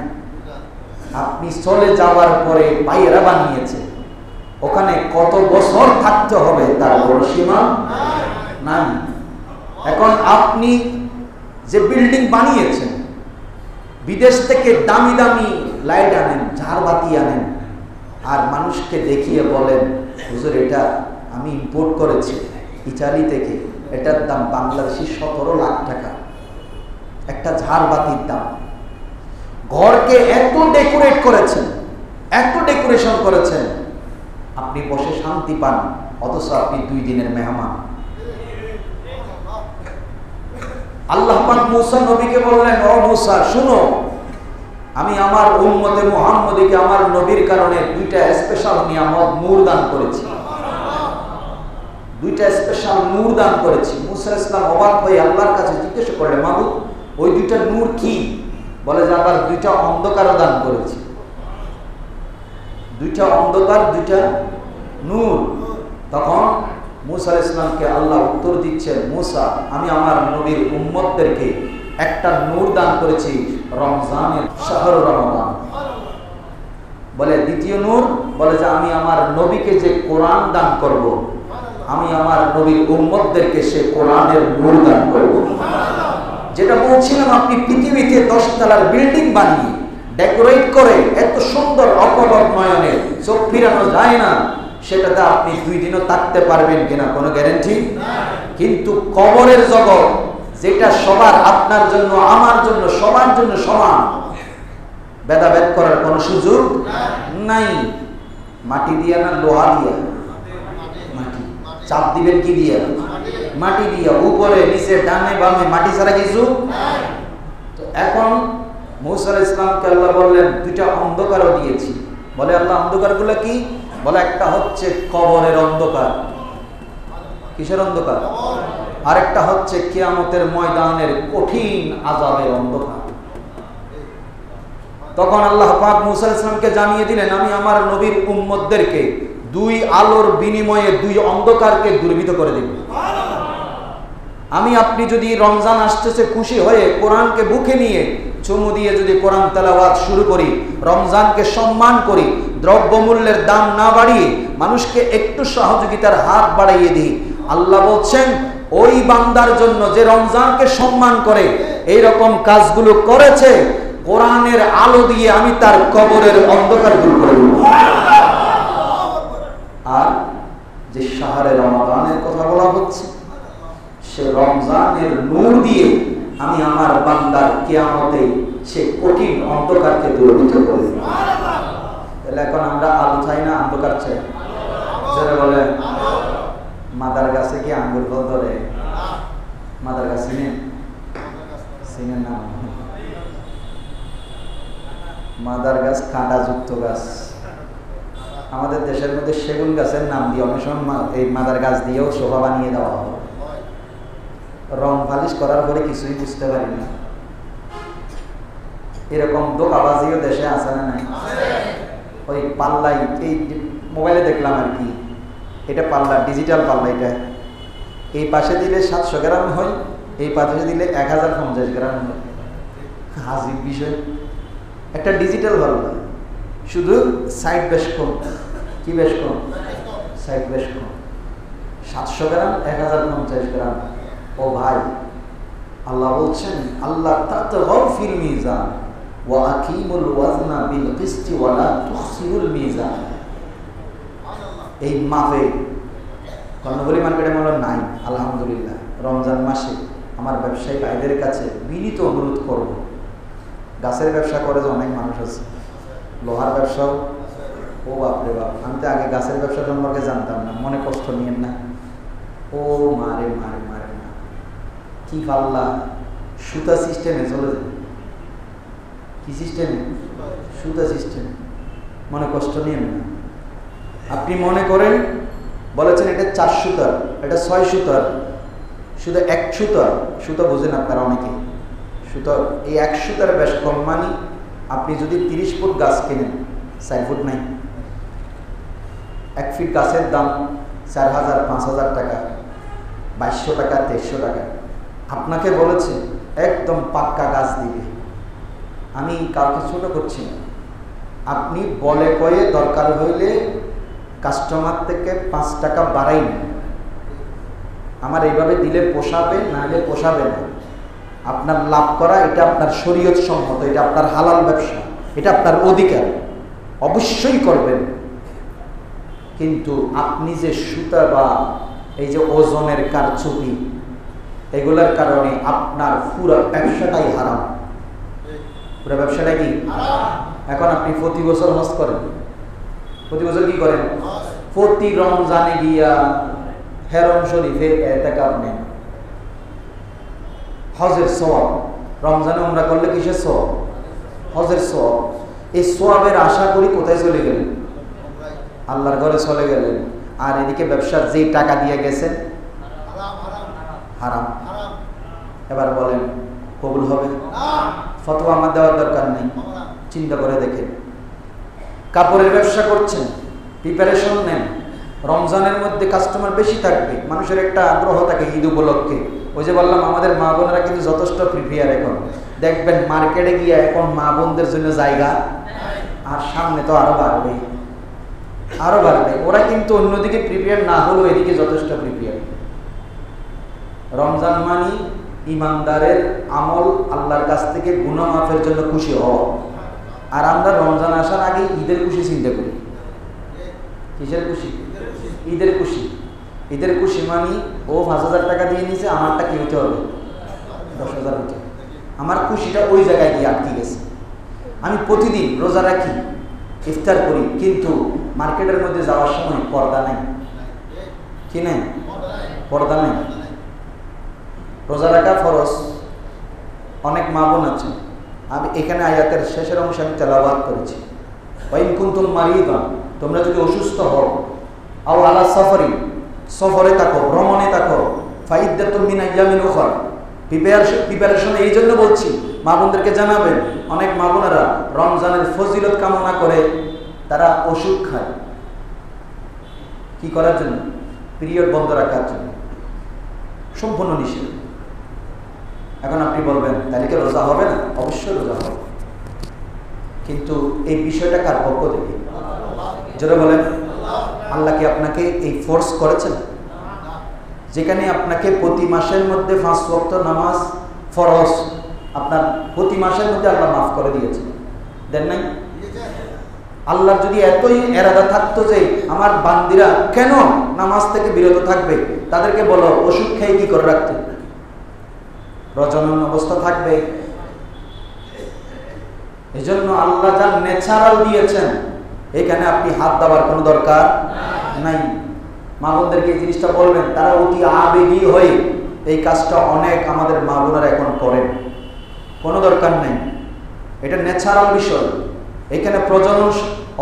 আপনি চলে যাওয়ার পরে ভাইয়েরা বানিয়েছে, ওখানে কত বছর থাকতে হবে তার কোনো সীমা নাই। এখন আপনি যে বিল্ডিং বানিয়েছেন, বিদেশ থেকে দামি দামি লাইট আনেন, ঝাড়বাতি আনেন, আর মানুষকে দেখিয়ে বলেন হুজুর এটা আমি ইম্পোর্ট করেছি ইতালি থেকে, এটার দাম বাংলাদেশি 17 লাখ টাকা। একটা ঝাড়বাতির দাম। ঘরকে এত ডেকোরেট করেছেন, এত ডেকোরেশন করেছেন, আপনি বসে শান্তি পান, অথচ আপনি 2 দিনের মেহমান। আল্লাহ পাক মুসা নবীকে বললেন, ও মুসা শুনো, আমি আমার উম্মতে মুহাম্মদীকে আমার নবীর কারণে 2টা স্পেশাল নিয়ামত নূর দান করেছি। 2টা স্পেশাল নূর দান করেছি। মুসা ইসলাম অবাক হয়ে আল্লাহর কাছে জিজ্ঞেস করলেন, মাবুদ ওই 2টা নূর কি? বলে যে আবার 2টা অন্ধকারও দান করেছি। 2টা অন্ধকার, 2টা নূর। তখন মুসা ইসলামকে আল্লাহ উত্তর দিচ্ছেন, মুসা আমি আমার নবীর উম্মতদেরকে একটা নূর দান করেছি, রমজানের শাহর রমজান। বলে দ্বিতীয় নূর, বলে যে আমি আমার নবীকে যে কোরআন দান করব, আমি আমার নবীর উম্মতদেরকে সে কোরআনের নূর দান করব। যেটা বলছিলাম, আপনি পৃথিবীতে 10 তলার বিল্ডিং বানিয়ে ডেকোরেট করে এত সুন্দর অপলক নয়নে চোখ ফিরানো যায় না, সেটাতে আপনি 2 দিনও থাকতে পারবেন কিনা কোনো গ্যারান্টি। কিন্তু কবরের জগৎ, যেটা সবার, আপনার জন্য আমার জন্য সবার জন্য সমান, ভেদাভেদ করার কোনো সুযোগ নাই। মাটি দিয়ে না লোহা দিয়ে? মাটি। চাপ দিবেন কি দিয়ে? মাটি দিয়ে। উপরে নিচে ডানে বামে মাটি ছাড়া কিছু। তো এখন মুসা আলাইহিস সালামকে আল্লাহ বললেন 2টা অন্ধকারও দিয়েছি। বলে আল্লাহ অন্ধকারগুলো কি? বলে একটা হচ্ছে কবরের অন্ধকার। কিসের অন্ধকার? আরেকটা হচ্ছে কিয়ামতের ময়দানের কঠিন আযাবের অন্ধকার। তখন আল্লাহ পাক মুসা আলাইহিস সালামকে জানিয়ে দিলেন, আমি আমার নবীর উম্মতদেরকে 2 আলোর বিনিময়ে 2 অন্ধকারকে দূরীভূত করে দেব। আমি আপনি যদি রমজান আসতেছে খুশি হয়ে কোরআনকে বুকে নিয়ে চুমু দিয়ে যদি কোরআন তেলাওয়াত শুরু করি, রমজানকে সম্মান করি, দ্রব্যমূল্যের দাম না বাড়িয়ে মানুষকে একটু সহযোগিতার হাত বাড়াইয়ে দিই, আল্লাহ বলছেন ওই বান্দার জন্য যে রমজানকে সম্মান করে এই রকম কাজগুলো করেছে, কোরআনের আলো দিয়ে আমি তার কবরের অন্ধকার দূর করে দেব। আর যে শাহরে রমাদানের কথা বলা হচ্ছে, সে রমজানের নূর দিয়ে আমি আমার বান্দার কিয়ামতে সে কঠিন অন্ধকারকে দূরীভূত করে দেব। তাহলে এখন আমরা আলো চাই না অন্ধকার চাই? যারা বলে মাদার গাছে কি আঙ্গুর ফল ধরে? মাদার গাছ চিনেন? চিনেন না? মাদার গাছ কাঁটাযুক্ত গাছ। আমাদের দেশের মধ্যে সেগুন গাছের নাম দিয়ে অনেক সময় এই মাদার গাছ দিয়েও শোভা বানিয়ে দেওয়া হয়। রং পালিশ করার পরে কিছুই বুঝতে পারি না। এরকম দোকাবাজিও দেশে আছে না নাই? ওই পাল্লাই, এই মোবাইলে দেখলাম আর কি, এটা পাল্লা, ডিজিটাল পাল্লা। এটা এই পাশে দিলে 700 গ্রাম হয়, এই পাশে দিলে 1050 গ্রাম হয়। হাজির বিষয়। একটা ডিজিটাল পাল্লা, শুধু সাইড বেশ কম। কি বেশ কম? সাইড বেশ কম। 700 গ্রাম, 1050 গ্রাম। ও ভাই, আল্লাহ বলছেন আল্লাহ তাতগাউ ফিল মিজান ওয়া আকিমুল ওয়াজনা বিল কিসতি ওয়া লা তুখসিরুল মিজান। এই মাপে কর্ণফুলী মার্কেটে মনে নাই। আলহামদুলিল্লাহ, রমজান মাসে আমার ব্যবসায়ী ভাইদের কাছে বিনীত অনুরোধ করব, গাছের ব্যবসা করে যে অনেক মানুষ আছে, লোহার ব্যবসাও, ও বাপরে বাপ, আমি তো আগে গাছের ব্যবসা সম্পর্কে জানতাম না। মনে কষ্ট নিয়েন না। ও মারে মারে মারে না, কি পাল্লা, সুতা সিস্টেমে চলে যায়। কি সিস্টেমে? সুতা সিস্টেম। মনে কষ্ট নিয়েন না। আপনি মনে করেন বলেছেন এটা 4 সুতার, এটা 6 সুতার, শুধু 1 সুতার। সুতা বোঝেন আপনারা অনেকে। সুতা এই 1 সুতার বেশ কম। মানে আপনি যদি 30 ফুট গাছ কেনেন, 4 ফুট নাই, 1 ফিট গাছের দাম 4000, 5000 টাকা, 2200 টাকা, 2300 টাকা। আপনাকে বলেছে একদম পাক্কা গাছ দিবে। আমি কাউকে ছোট করছি না। আপনি বলে কয়ে দরকার হইলে কাস্টমার থেকে 5 টাকা বাড়াই না, আমার এইভাবে দিলে পোষাবে, না হলে পোষাবে না। আপনার লাভ করা এটা আপনার শরীয়ত সম্মত, এটা আপনার হালাল ব্যবসা, এটা আপনার অধিকার, অবশ্যই করবেন। কিন্তু আপনি যে সুতা বা এই যে ওজনের কারচুপি, এগুলোর কারণে আপনার পুরো ব্যবসাটাই হারাম। পুরো ব্যবসাটা কি? এখন আপনি প্রতি বছর হজ করেন, প্রতি বছর কি করেন? প্রতি রমজানে গিয়া হেরম শরীফে এতেকাফ নেন, হজের সওয়াব। রমজানে উমরা করলে কিসের সওয়াব? হজের সওয়াব। এই সওয়াবের আশা করি কোথায় চলে গেলেন? আল্লাহর ঘরে চলে গেলেন। আর এদিকে ব্যবসার যেই টাকা দিয়ে গেছেন হারাম। এবার বলেন কবুল হবে? ফতোয়া আমার দেওয়ার দরকার নেই, চিন্তা করে দেখেন। কাপড়ের ব্যবসা করছেন, প্রিপারেশন নেন, রমজানের মধ্যে কাস্টমার বেশি থাকবে, মানুষের একটা আগ্রহ থাকে ঈদ উপলক্ষে। ওই যে বললাম আমাদের মা বোনেরা কিন্তু যথেষ্ট প্রিপেয়ার। এখন দেখবেন মার্কেটে গিয়ে এখন মা বোনদের জন্য জায়গা, আর সামনে তো আরো বাড়বে, আরো বাড়বে। ওরা কিন্তু অন্যদিকে প্রিপেয়ার না হলেও এদিকে যথেষ্ট প্রিপেয়ার। রমজান মানি ইমানদারের আমল, আল্লাহর কাছ থেকে গুনাহ মাফের জন্য খুশি হওয়া। আর আমরা রমজান আসার আগে ঈদের খুশি চিন্তা করি। কিসের খুশি? ঈদের খুশি। ঈদের খুশি মানি ও 5,000 টাকা দিয়ে নিয়েছে, আমারটা কি হতে হবে? 10,000 হতে। আমার খুশিটা ওই জায়গায় গিয়ে আটকে গেছে। আমি প্রতিদিন রোজা রাখি, ইফতার করি, কিন্তু মার্কেটের মধ্যে যাওয়ার সময় পর্দা নাই। কি নেই? পর্দা নেই। রোজা রাখা ফরজ। অনেক মা বোন আছে, আমি এখানে আয়াতের শেষের অংশে আমি তেলাওয়াত করেছি, ওয়াইন কুনতুম মারিদান, তোমরা যদি অসুস্থ হও, আও আলা সাফারিন, সফরে থাকো, ভ্রমণে থাকো, ফাইদ্দাতুম মিন আইয়ামিন উখরা, প্রিপারেশন। এই জন্য বলছি মা বোনদেরকে জানাবেন। অনেক মা বোনেরা রমজানের ফজিলত কামনা করে তারা ওষুধ খায়। কি করার জন্য? পিরিয়ড বন্ধ রাখার জন্য। সম্পূর্ণ নিষেধ। এখন আপনি বলবেন তাহলে কি রোজা হবে না? অবশ্যই রোজা হবে, কিন্তু এই বিষয়টা কার পক্ষ থেকে? যারা বলেন আল্লাহ কি আপনাকে এই ফোর্স করেছেন? যেখানে আপনাকে প্রতি মাসের মধ্যে 5 ওয়াক্ত নামাজ ফরজ, আপনার প্রতি মাসের মধ্যে আল্লাহ মাফ করে দিয়েছে, দেন নাই? আল্লাহ যদি এতই এরাদা থাকতো যে আমার বান্দিরা কেন নামাজ থেকে বিরত থাকবে, তাদেরকে বলো ওষুধ খেয়ে কি করে রাখতে, প্রজনন অবস্থা থাকবে। এজন্য আল্লাহ যা ন্যাচারাল দিয়েছেন, এখানে আপনি হাত দেওয়ার কোনো দরকার নাই। মা বোনদেরকে এই জিনিসটা বলবেন, তারা অতি আবেগী হয়ে এই কাজটা অনেক আমাদের মা বোনেরা এখন করেন, কোনো দরকার নেই। এটা ন্যাচারাল বিষয়। এখানে প্রজনন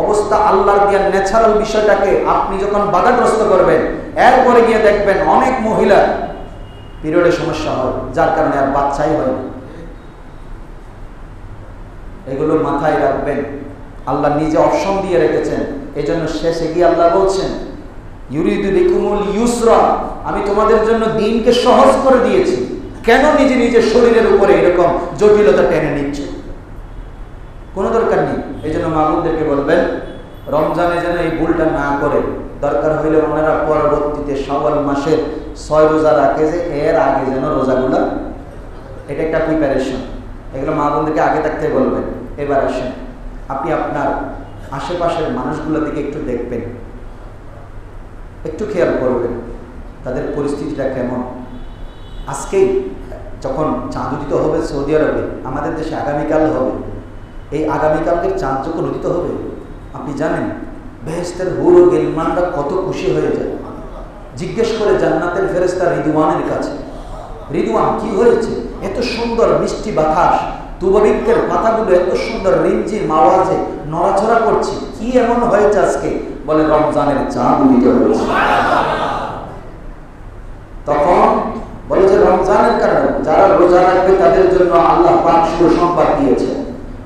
অবস্থা আল্লাহর দেওয়া ন্যাচারাল বিষয়টাকে আপনি যখন বাধাগ্রস্ত করবেন, এরপরে গিয়ে দেখবেন অনেক মহিলা পিরিয়ডে সমস্যা হয়, যার কারণে আর বাচ্চাই হয় না। এগুলো মাথায় রাখবেন। আল্লাহ নিজে অপশন দিয়ে রেখেছেন। এই জন্য শেষে গিয়ে আল্লাহ বলছেন ইউরিদু বিকুমুল ইউসরা, আমি তোমাদের জন্য দিনকে সহজ করে দিয়েছি। কেন নিজে নিজের শরীরের উপরে এরকম জটিলতা টেনে নিচ্ছে? কোনো দরকার নেই। এই জন্য মা বোনদেরকে বলবেন রমজানে যেন এই ভুলটা না করে, দরকার হইলে ওনারা পরবর্তীতে শাওয়াল মাসের 6 রোজা রাখে, যে এর আগে যেন রোজাগুলা, এটা একটা প্রিপারেশন। এগুলো মা বোনদেরকে আগে থাকতে বলবেন। এবার আসেন, আপনি আপনার আশেপাশের মানুষগুলোর দিকে একটু দেখবেন, একটু খেয়াল করবেন তাদের পরিস্থিতিটা কেমন। আজকেই যখন চাঁদ উদিত হবে সৌদি আরবে, আমাদের দেশে আগামীকাল হবে। এই আগামীকালকে চাঁদ যখন উদিত হবে, আপনি জানেন বেহেশতের হুর ও গিলমানরা কত খুশি হয়ে যায়। জিজ্ঞেস করে জান্নাতের ফেরেশতা রিদওয়ানের কাছে, রিদওয়ান কি হয়েছে? এত সুন্দর মিষ্টি বাতাস, তুববিকের পাতাগুলো এত সুন্দর রিমঝিম আওয়াজে নড়াচড়া করছে, কি এমন হয়েছে আজকে? বলে রমজানের চাঁদ উদিত হয়েছে। তখন বলে যে রমজানের কারণে যারা রোজা রাখবে তাদের জন্য আল্লাহ পাক সুসংবাদ দিয়েছে।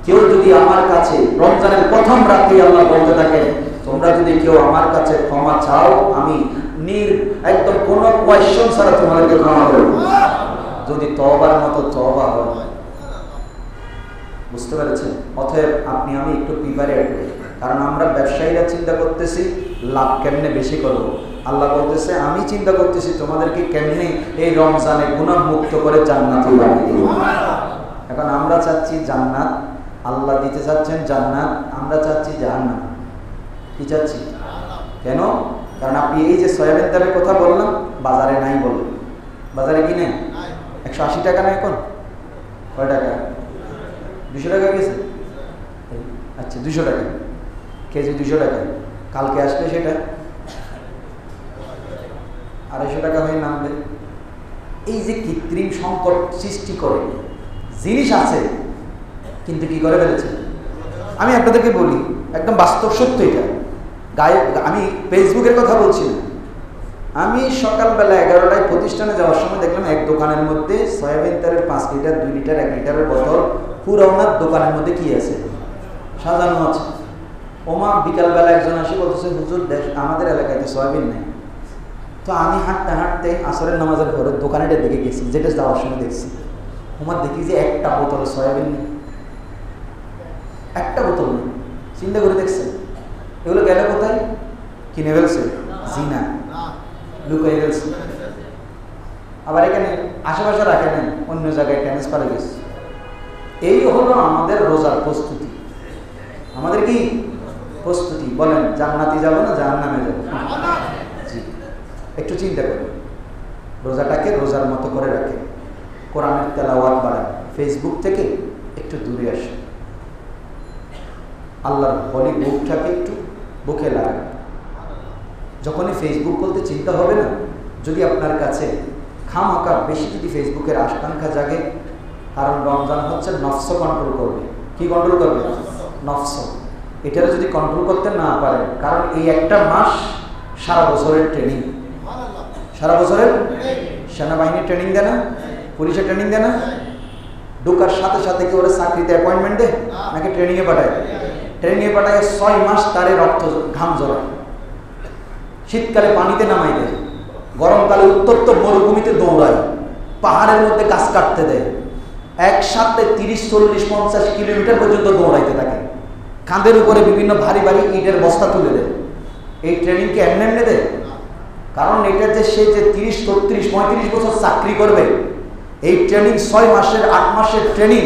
কেউ যদি আমার কাছে রমজানের প্রথম রাতে আল্লাহ বলতে থাকেন, তোমরা যদি কেউ আমার কাছে ক্ষমা চাও, আমি একদম কোনো কোয়েশ্চন ছাড়া তোমাদেরকে ক্ষমা করব, যদি তওবার মতো তওবা হয়। বুঝতে পেরেছেন? অতএব আপনি আমি একটু প্রিপারেড হই, কারণ আমরা ব্যবসায়ীরা চিন্তা করতেছি লাভ কেমনে বেশি করব। আল্লাহ বলতেছে আমি চিন্তা করতেছি তোমাদেরকে কেমনে এই রমজানে গুনাহ মুক্ত করে জান্নাতি বানিয়ে দেব। এখন আমরা চাচ্ছি জান্নাত, আল্লাহ দিতে চাচ্ছেন জান্নাত, আমরা চাচ্ছি জাহান্নাম। কি চাচ্ছি? কেন? কারণ আপনি এই যে সয়াবিন তেলের কথা বললাম, বাজারে নাই বলে। বাজারে কি নেই? 180 টাকা না এখন? কয় টাকা? 200 টাকা গেছে? আচ্ছা 200 টাকা কেজি, 200 টাকা। কালকে আসলে সেটা 250 টাকা হয়ে নামবে। এই যে কৃত্রিম সংকট সৃষ্টি করে জিনিস আছে, কিন্তু কি করে ফেলেছে। আমি আপনাদেরকে বলি একদম বাস্তব সত্য এটা। আমি ফেসবুকের কথা বলছি না। আমি সকালবেলা 11টায় প্রতিষ্ঠানে যাওয়ার সময় দেখলাম এক দোকানের মধ্যে সয়াবিন তেলের 5 লিটার, 2 লিটার, 1 লিটারের বোতল পুরো ওনার দোকানের মধ্যে কি আছে সাজানো আছে। ওমা বিকালবেলা একজন আসে বলতেছে হুজুর আমাদের এলাকায় তো সয়াবিন নেই। তো আমি হাঁটতে হাঁটতে আসরের নামাজের পরে দোকানেটার দিকে গেছি, যেটা যাওয়ার সময় দেখছি ওমার দেখি যে একটা বোতল সয়াবিন নেই, একটা বোতল নেই। চিন্তা করে দেখছেন এগুলো গেলে কোথায়? কিনে ফেলছে, জিনা লুকাই ফেলছে। আবার এখানে আশেপাশে রাখে নেন, অন্য জায়গায় ট্রান্সফার গেছে। এই হলো আমাদের রোজার প্রস্তুতি। আমাদের কি প্রস্তুতি? বলেন জান্নাতি যাব না জাহান্নামে যাব? জি, একটু চিন্তা করুন। রোজাটাকে রোজার মতো করে রাখে, কোরআনের তেলাওয়াত বাড়ান, ফেসবুক থেকে একটু দূরে আসে, আল্লাহর হলি বুকটাকে একটু বুকে লাগান। যখনই ফেসবুক বলতে চিন্তা হবে না, যদি আপনার কাছে খামখা বেশি যদি ফেসবুকের আকাঙ্ক্ষা জাগে, কারণ রমজান হচ্ছে নফস কন্ট্রোল করবে। কি কন্ট্রোল করবে? নফস। এটারে যদি কন্ট্রোল করতে না পারেন, কারণ এই একটা মাস সারা বছরের ট্রেনিং, সারা বছরের সেনাবাহিনীর ট্রেনিং দেয় না, পুলিশের ট্রেনিং দেয় না, ঢোকার সাথে সাথে কি ওরা চাকরিতে অ্যাপয়েন্টমেন্ট দেয় নাকি ট্রেনিংয়ে পাঠায়? ট্রেনিংয়ে পাঠায় 6 মাস তারে রক্ত ঘাম জড়ায়, শীতকালে পানিতে নামাই দেয়, গরমকালে উত্তপ্ত মরুভূমিতে দৌড়ায়, পাহাড়ের মধ্যে গাছ কাটতে দেয়, একসাথে 30, 40, 50 কিলোমিটার পর্যন্ত দৌড়াইতে থাকে, কাঁধের উপরে বিভিন্ন ভারী ভারী ইটের বস্তা তুলে দেয়। এই ট্রেনিংকে এমনি এমনি দেয়? কারণ এটা যে সে যে 30, 33, 35 বছর চাকরি করবে, এই ট্রেনিং 6 মাসের 8 মাসের ট্রেনিং,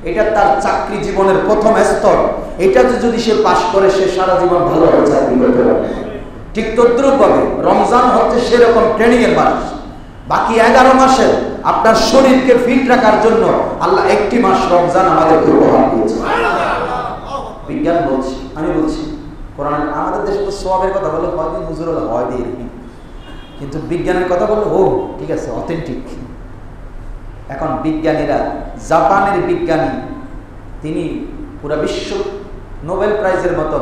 এটা তার চাকরি জীবনের প্রথম স্তর। এটাতে যদি সে পাশ করে, সে সারা জীবন ভালোভাবে চাকরি করতে পারবে। ঠিক তদ্রুপভাবে রমজান হচ্ছে সেরকম ট্রেনিং এর মাস। বাকি 11 মাসে আপনার শরীরকে ফিট রাখার জন্য আল্লাহ একটি মাস রমজান আমাদেরকে উপহার দিয়েছে। বিজ্ঞান বলছি, আমি বলছি কোরআন। আমাদের দেশে তো সওয়াবের কথা বলে হয় দিন হুজুর হয় দিয়ে, কিন্তু বিজ্ঞানের কথা বললে ও ঠিক আছে অথেন্টিক। এখন বিজ্ঞানীরা, জাপানের বিজ্ঞানী, তিনি পুরো বিশ্ব নোবেল প্রাইজের মতো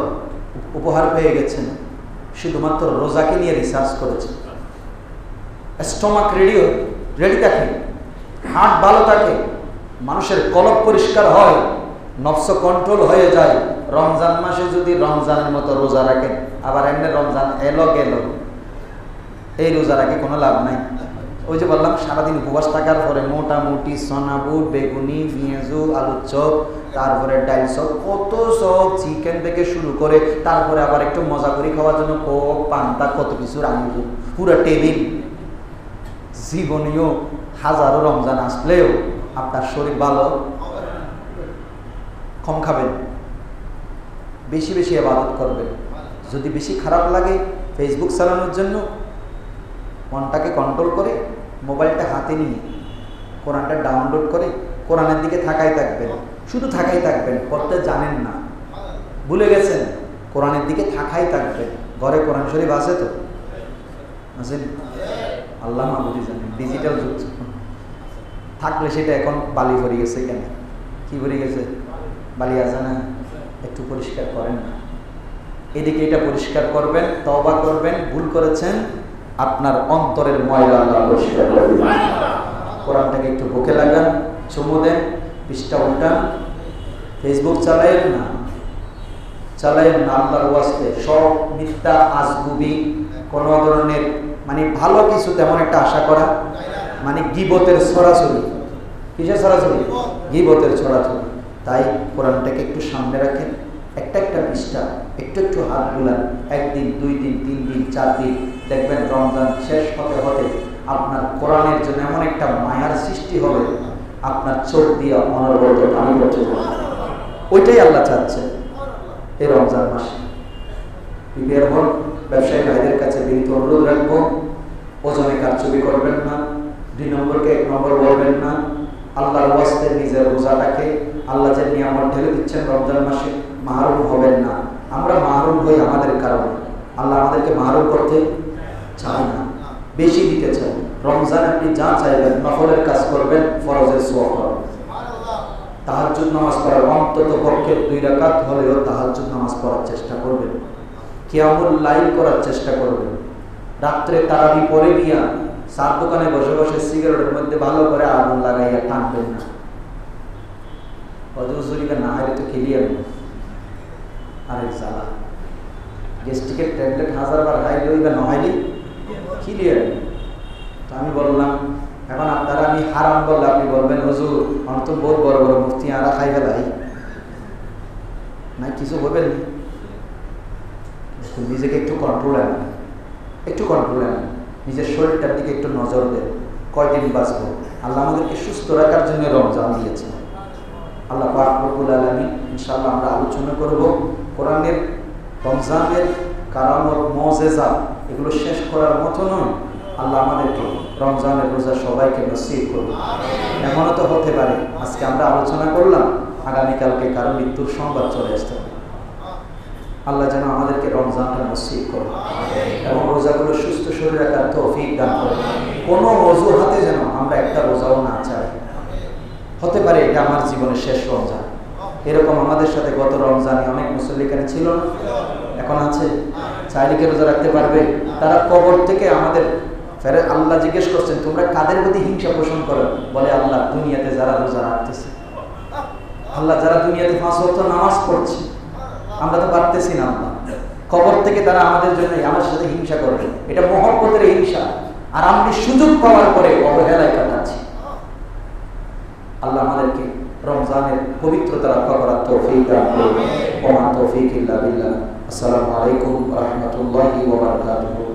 উপহার পেয়ে গেছেন, শুধুমাত্র রোজাকে নিয়ে রিসার্চ করেছে। স্টমাক রেডি থাকে, হার্ট ভালো থাকে, মানুষের কলব পরিষ্কার হয়, নফস কন্ট্রোল হয়ে যায়। রমজান মাসে যদি রমজানের মতো রোজা রাখেন, আবার এমনি রমজান এলো গেল, এই রোজা রাখে কোনো লাভ নাই। ওই যে বললাম সারাদিন উপবাস থাকার পরে মোটামুটি সোনা বুট, বেগুনি, পেঁয়াজু, আলুর চপ, তারপরে ডাল চপ, কত সব চিকেন থেকে শুরু করে, তারপরে আবার একটু মজা করে খাওয়ার জন্য কোক, পান্তা, কত কিছু রান্না, পুরো টেবিল। জীবনীয় হাজারো রমজান আসলেও আপনার শরীর ভালো, কম খাবেন, বেশি বেশি ইবাদত করবেন। যদি বেশি খারাপ লাগে ফেসবুক চালানোর জন্য, মনটাকে কন্ট্রোল করে মোবাইলটা হাতে নিয়ে কোরআনটা ডাউনলোড করে কোরআনের দিকে থাকাই থাকবেন, শুধু থাকাই থাকবেন, পড়তে জানেন না, ভুলে গেছেন, কোরআনের দিকে থাকাই থাকবেন। ঘরে কোরআন শরীফ আছে তো? আছেন? আল্লাহ মাহবুদি জানেন, ডিজিটাল যুগ থাকলে সেটা এখন বালি ভরে গেছে। কেন কি ভরে গেছে? বালি আছে না? একটু পরিষ্কার করেন না, এদিকে এটা পরিষ্কার করবেন, তওবা করবেন, ভুল করেছেন, আপনার অন্তরের ময়লা আল্লাহ পরিষ্কার করে দিবেন। কোরআনটাকে একটু বুকে লাগান, চুমু দেন, পৃষ্ঠা উল্টান, ফেসবুক চালায়েন না, চালায়েন না আল্লাহর ওয়াস্তে। সব মিথ্যা আজগুবি, কোনো ধরনের মানে ভালো কিছু তেমন একটা আশা করা, মানে গীবতের ছড়াছড়ি। কিসের ছড়াছড়ি? গীবতের ছড়াছড়ি। তাই কোরআনটাকে একটু সামনে রাখেন, একটা একটা পৃষ্ঠা একটু একটু হাত বুলান, 1 দিন 2 দিন 3 দিন 4 দিন, দেখবেন রমজান শেষ হতে হতে আপনার কোরআনের জন্য এমন একটা মায়ার সৃষ্টি হবে, আপনার চোখ দিয়ে অনবরত পানি পড়তে থাকবে। ওইটাই আল্লাহ চাচ্ছে এই রমজান মাসে। প্রিপেয়ার হন। ব্যবসায়ী ভাইদের কাছে বিনীত অনুরোধ রাখবো, ওজনে কারচুপি করবেন না, 2 নম্বরকে 1 নম্বর বলবেন না। আল্লাহর ওয়াস্তে নিজের রোজাটাকে আল্লাহ যে নিয়ামত ঢেলে দিচ্ছেন রমজান মাসে, মাহরুম হবেন না। আমরা মাহরুম হই আমাদের কারণে, আল্লাহ আমাদেরকে মাহরুম করতে চায় না, বেশি দিতে চায়। রমজান আপনি যা চাইবেন, নফলের কাজ করবেন, ফরজের সওয়াব পাবেন। তাহাজ্জুদ নামাজ পড়ার অন্তত পক্ষে 2 রাকাত হলেও তাহাজ্জুদ নামাজ পড়ার চেষ্টা করবেন, কিয়ামুল লাইল করার চেষ্টা করবেন। রাত্রে তারাবি পড়ে গিয়া চার দোকানে বসে বসে সিগারেটের মধ্যে ভালো করে আগুন লাগাইয়া টানবেন না। অজুজুরিকে না হাইলে তো খেলিয়ে আরেক জ্বালা, গ্যাস্ট্রিকের ট্যাবলেট 1000 বার খাইলে ওইটা না হাইলে ক্লিয়ার। তো আমি বললাম, এখন আপনারা আমি হারাম বললে আপনি বলবেন হুজুর আমার তো বহুত বড় বড় মুফতি আরা খাই ফেলাই না, কিছু বলবেন। নিজেকে একটু কন্ট্রোল আনেন, একটু কন্ট্রোল আনেন, নিজের শরীরটার দিকে একটু নজর দেন। কয়দিন বাঁচবো? আল্লাহ আমাদেরকে সুস্থ রাখার জন্য রমজান দিয়েছেন। আল্লাহ পাক রব্বুল আলামিন ইনশাআল্লাহ আমরা আলোচনা করব কোরআনের রমজানের কারামত, মুজিজা, এগুলো শেষ করার মতো নয়। আল্লাহ আমাদেরকে রমজানের রোজা সবাইকে নসিব করুন। এমনও তো হতে পারে আজকে আমরা আলোচনা করলাম, আগামীকালকে কারো মৃত্যুর সংবাদ চলে আসতে পারে। আল্লাহ যেন আমাদেরকে রমজানটা নসিব করুন এবং রোজাগুলো সুস্থ শরীর রাখার তৌফিক দান করুন। কোনো অজুহাতে যেন আমরা একটা রোজাও না চাই। হতে পারে এটা আমার জীবনের শেষ রমজান, এরকম আমাদের সাথে গত রমজানে অনেক মুসল্লি এখানে ছিল না, এখন আছে। চাইলে কি রোজা রাখতে পারবে? তারা কবর থেকে আমাদের ফেরে আল্লাহ জিজ্ঞেস করছেন তোমরা কাদের প্রতি হিংসা পোষণ করো? বলে আল্লাহ দুনিয়াতে যারা রোজা রাখতেছে, আল্লাহ যারা দুনিয়াতে 5 ওয়াক্ত নামাজ পড়ছে, আমরা তো পারতেছি না। আল্লাহ কবর থেকে তারা আমাদের জন্য আমার সাথে হিংসা করবে, এটা মহব্বতের হিংসা। আর আমি সুযোগ পাওয়ার পরে অবহেলায় কাটাচ্ছি। আল্লাহ আমাদেরকে রমজানের পবিত্রতা রক্ষা করার তৌফিক দান করুন। ওয়া মা তৌফিক ইল্লা বিল্লাহ। আসসালামু আলাইকুম ওয়া রাহমাতুল্লাহি ওয়া বারাকাতুহু।